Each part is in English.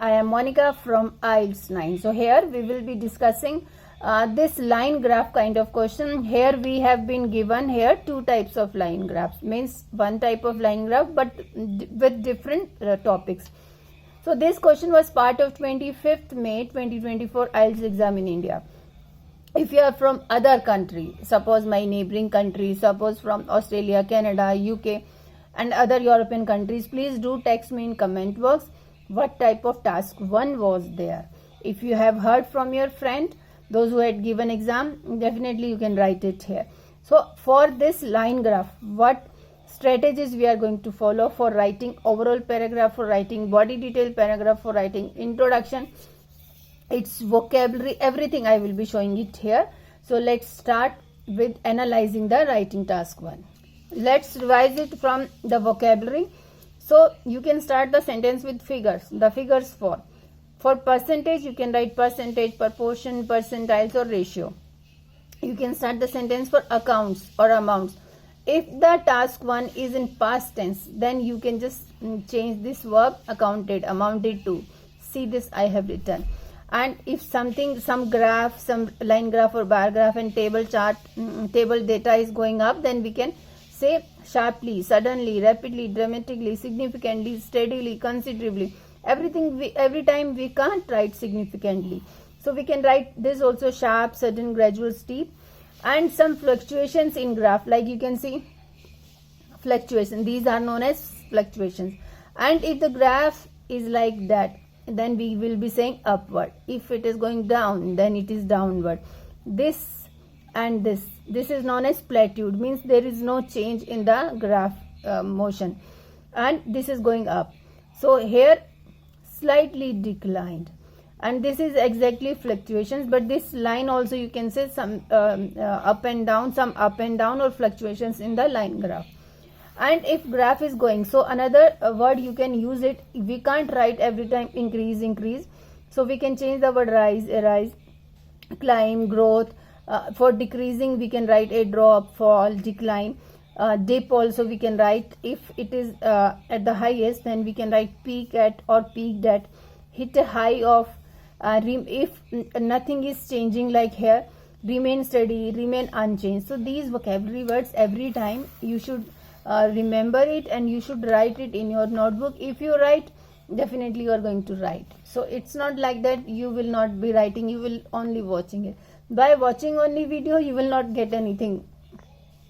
I am Monica from IELTS 9. So here we will be discussing this line graph kind of question. Here we have been given here two types of line graphs, means one type of line graph but with different topics. So this question was part of 25th May 2024 IELTS exam in India. If you are from other country, suppose my neighboring country, suppose from Australia, Canada, UK and other European countries, please do text me in comment box what type of task 1 was there. If you have heard from your friend, those who had given exam, definitely you can write it here. So for this line graph, what strategies we are going to follow for writing overall paragraph, for writing body detail paragraph, for writing introduction, its vocabulary, everything I will be showing it here. So let's start with analyzing the writing task 1. Let's revise it from the vocabulary. So you can start the sentence with figures. The figures for percentage, you can write percentage, proportion, percentiles or ratio. You can start the sentence for accounts or amounts. If the task 1 is in past tense, then you can just change this verb accounted, amounted to. See this I have written. And if something, some graph, some line graph or bar graph and table chart, table data is going up, then we can say sharply, suddenly, rapidly, dramatically, significantly, steadily, considerably. Everything, every time we can't write significantly. So we can write this also sharp, sudden, gradual, steep. And some fluctuations in graph, like you can see fluctuation. These are known as fluctuations. And if the graph is like that, then we will be saying upward. If it is going down, then it is downward. This and this is known as plateaued, means there is no change in the graph motion, and this is going up. So here slightly declined, and this is exactly fluctuations. But this line also you can say some up and down, some up and down or fluctuations in the line graph. And if graph is going, so another word you can use it. We can't write every time increase, so we can change the word rise, climb, growth. For decreasing, we can write a drop, fall, decline. Dip also we can write. If it is at the highest, then we can write peak at or peaked at. Hit a high of. If nothing is changing, like here, remain steady, remain unchanged. So these vocabulary words, every time you should remember it and you should write it in your notebook. If you write, definitely you are going to write. So it's not like that you will not be writing, you will only watching it. By watching only video, you will not get anything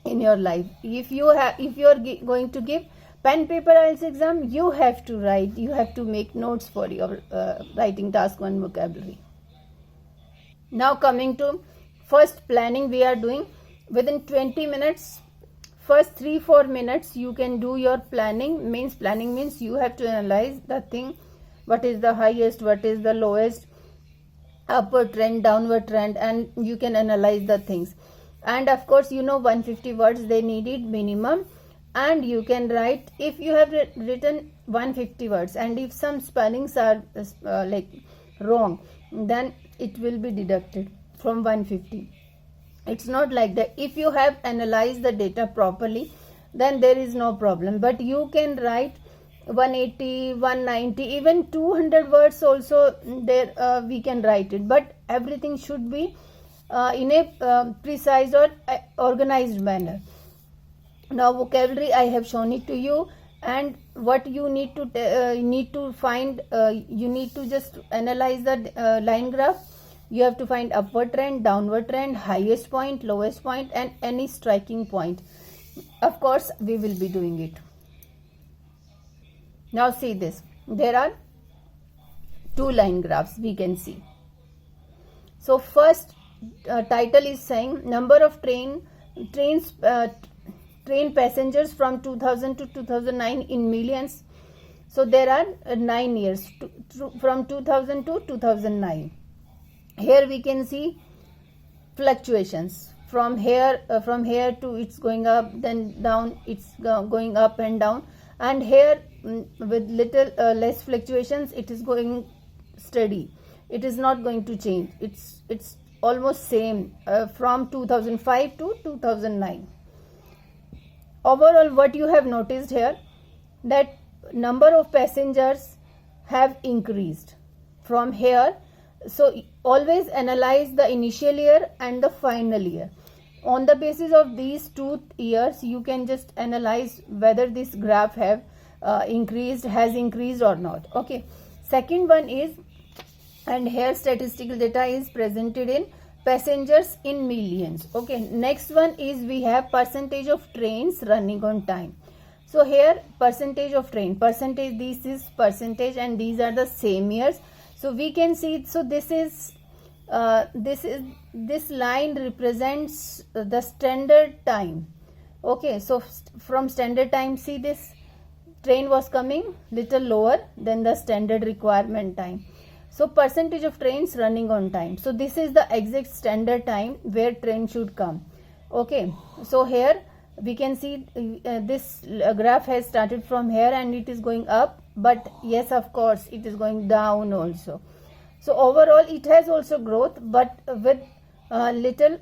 in your life. If you are going to give pen paper IELTS exam, you have to write, you have to make notes for your writing task 1 vocabulary. Now coming to first planning, we are doing within 20 minutes. First 3-4 minutes you can do your planning. Planning means you have to analyze the thing, what is the highest, what is the lowest, upward trend, downward trend, and you can analyze the things. And of course 150 words they needed minimum, and you can write, if you have written 150 words and if some spellings are like wrong, then it will be deducted from 150. It's not like that. If you have analyzed the data properly, then there is no problem. But you can write 180, 190, even 200 words also there we can write it. But everything should be in a precise or organized manner. Now vocabulary I have shown it to you, and what you need to find, you need to just analyze the line graph. You have to find upward trend, downward trend, highest point, lowest point, and any striking point. Of course, we will be doing it. Now see this. There are 2 line graphs we can see. So first title is saying number of train passengers from 2000 to 2009 in millions. So there are 9 years from 2000 to 2009. Here we can see fluctuations from here to it's going up, then down, it's going up and down, and here with little less fluctuations, it is going steady. It is not going to change. It's almost same from 2005 to 2009. Overall, what you have noticed here, that number of passengers have increased. from here. So always analyze the initial year and the final year. On the basis of these 2 years, you can just analyze whether this graph has increased or not. Okay. Second one is, and here statistical data is presented in passengers in millions. Okay. Next one is we have percentage of trains running on time. So here percentage of train, percentage, this is percentage and these are the same years. So we can see, so this line represents the standard time. Okay, so from standard time, see this train was coming little lower than the standard requirement time. So percentage of trains running on time. So this is the exact standard time where train should come. Okay, so here we can see this graph has started from here and it is going up, but yes, of course, it is going down also. So overall it has also growth, but with little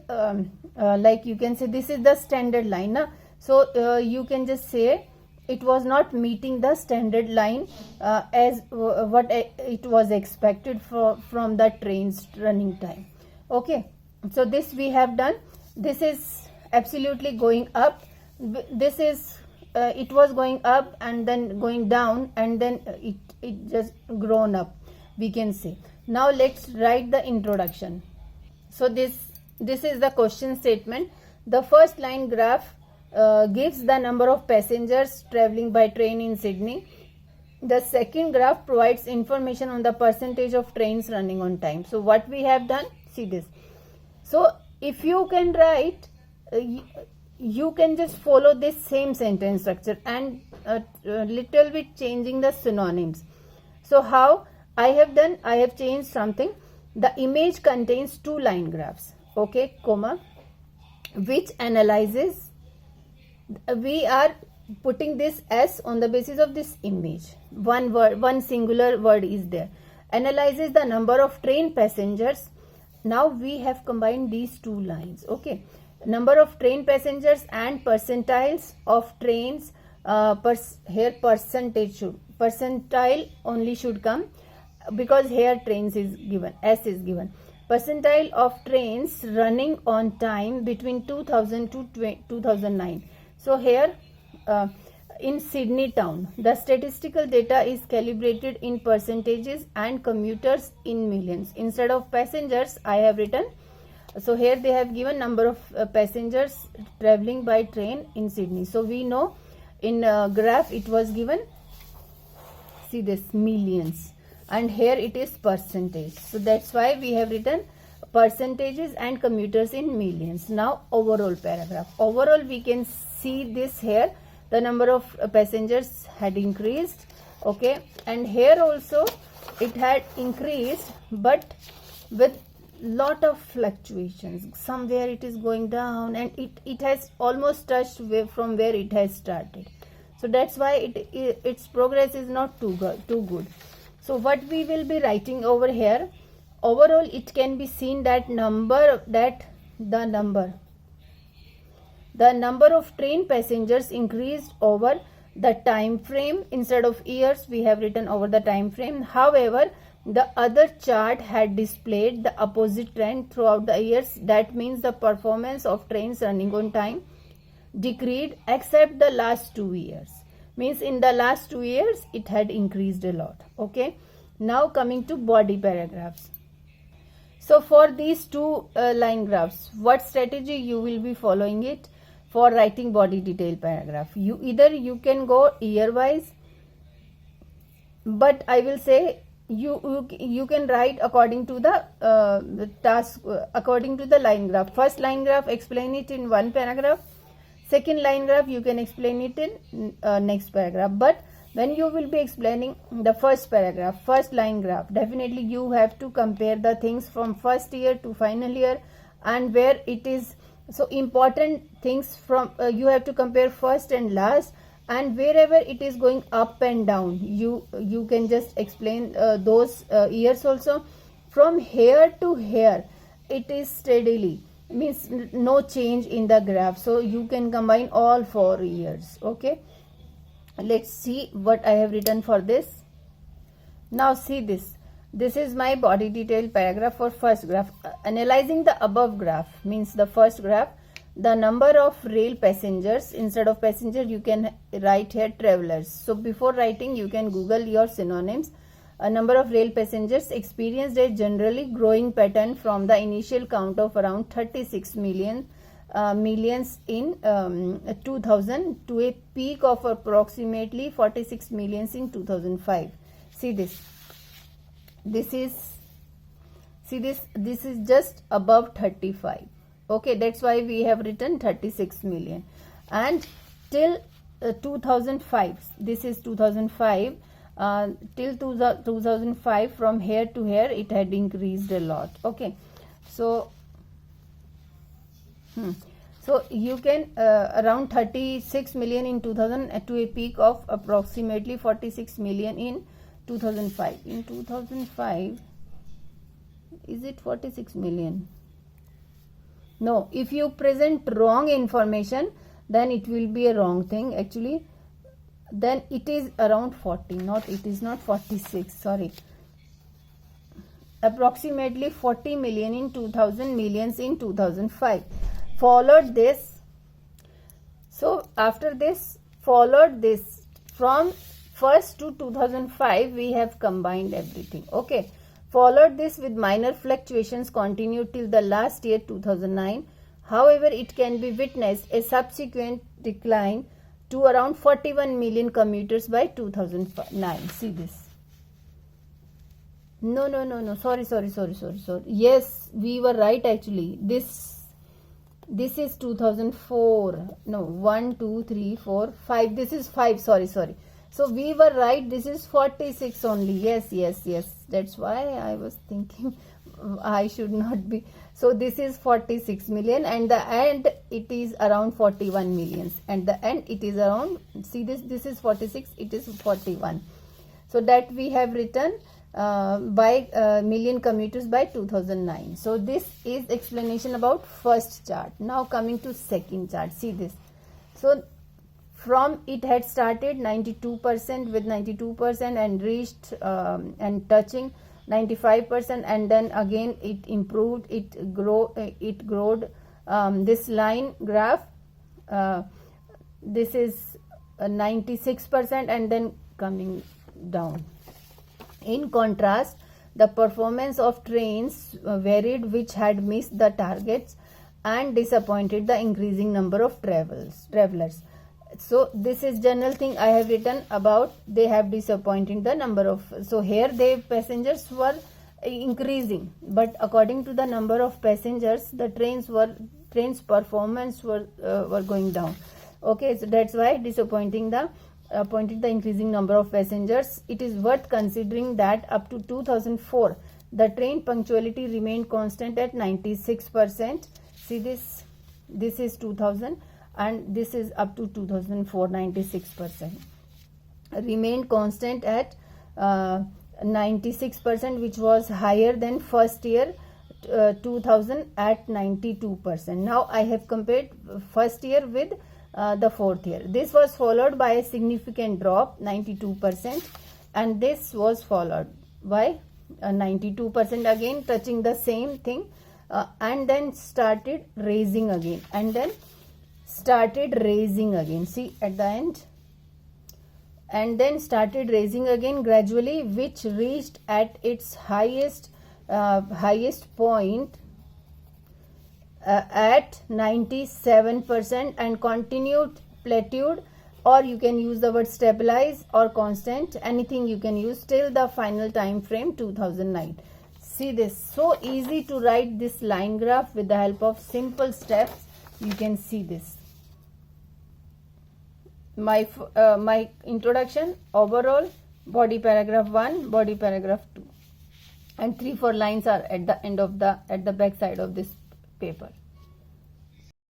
like you can say this is the standard line, na? So you can just say it was not meeting the standard line as what it was expected from the train's running time. Okay, so this we have done. This is absolutely going up. This is it was going up and then going down, and then it just grown up, we can say. Now let's write the introduction. So this is the question statement. The first line graph gives the number of passengers traveling by train in Sydney. The second graph provides information on the percentage of trains running on time. So what we have done, see this. So if you can write, you can just follow this same sentence structure and little bit changing the synonyms. So how I have done, I have changed something. The image contains 2 line graphs, okay, comma, which analyzes, we are putting this S on the basis of this image. One word, one singular word is there. Analyzes the number of train passengers. Now we have combined these 2 lines, okay. Number of train passengers and percentiles of trains, here percentile only should come, because here trains is given, S is given. Percentile of trains running on time between 2000 to 2009. So here in Sydney town, the statistical data is calibrated in percentages and commuters in millions. Instead of passengers, I have written, so here they have given number of passengers traveling by train in Sydney. So we know in graph it was given, see this, millions, and here it is percentage. So that's why we have written percentages and commuters in millions. Now overall paragraph. Overall we can see this here, the number of passengers had increased, okay, and here also it had increased, but with lot of fluctuations. Somewhere it is going down and it has almost touched from where it has started. So that's why its progress is not too good. So what we will be writing over here, overall it can be seen that the number of train passengers increased over the time frame. Instead of years, we have written over the time frame. However, the other chart had displayed the opposite trend throughout the years. That means the performance of trains running on time decreased except the last 2 years. Means in the last 2 years it had increased a lot. Okay. Now coming to body paragraphs. So for these 2 line graphs, what strategy you will be following it for writing body detail paragraph? You can go year wise, but I will say you can write according to the task, according to the line graph. First line graph, explain it in 1 paragraph. Second line graph, you can explain it in next paragraph. But when you will be explaining the first paragraph, first line graph, definitely you have to compare the things from first year to final year, and where it is so important things from you have to compare first and last, and wherever it is going up and down, you can just explain those years also. From here to here it is steadily, means no change in the graph, so you can combine all 4 years. Okay, let's see what I have written for this. Now see this, this is my body detail paragraph for first graph. Analyzing the above graph means the first graph, the number of rail passengers, instead of passenger you can write here travelers. So before writing you can Google your synonyms. A number of rail passengers experienced a generally growing pattern from the initial count of around 36 millions in 2000 to a peak of approximately 46 millions in 2005. See this. This is just above 35. Okay, that's why we have written 36 million. And till 2005, this is 2005, till 2005, from here to here it had increased a lot. Okay, so you can around 36 million in 2000 to a peak of approximately 46 million in 2005. In 2005, is it 46 million? No, if you present wrong information, then it will be a wrong thing actually. Then it is around 40, it is not 46, sorry. Approximately 40 million in 2000, millions in 2005. Followed this. So after this, followed this, from first to 2005 we have combined everything. Okay, followed this with minor fluctuations continued till the last year 2009. However, it can be witnessed a subsequent decline to around 41 million commuters by 2009. See this. No, sorry. Yes, we were right actually. This is 2004. No, 1 2 3 4 5. This is 5. Sorry. So we were right. This is 46 only. Yes. That's why I was thinking I should not be. So this is 46 million, and the end it is around 41 millions, and the end it is around, see this is 46, it is 41. So that we have written by million commuters by 2009. So this is explanation about first chart. Now coming to second chart, see this. So from it had started 92% with 92% and reached and touching 95%, and then again it improved, it growed. This line graph, this is 96% and then coming down. In contrast, the performance of trains varied, which had missed the targets and disappointed the increasing number of travelers. So this is general thing I have written about, they have disappointed the number of, so here the passengers were increasing, but according to the number of passengers, the trains performance were going down. Okay, so that's why disappointing the increasing number of passengers. It is worth considering that up to 2004 the train punctuality remained constant at 96%. See this is 2000 and this is up to 2004, 96%. Remained constant at 96%, which was higher than first year 2000 at 92%. Now I have compared first year with the fourth year. This was followed by a significant drop, 92%, and this was followed by 92% again, touching the same thing, and then started raising again, and then started raising again, see at the end, and then started raising again gradually, which reached at its highest point at 97% and continued plateaued, or you can use the word stabilize or constant, anything you can use, till the final time frame 2009. See this, so easy to write this line graph with the help of simple steps. You can see this. My introduction, overall, body paragraph 1, body paragraph 2, and 3-4 lines are at the end of at the back side of this paper.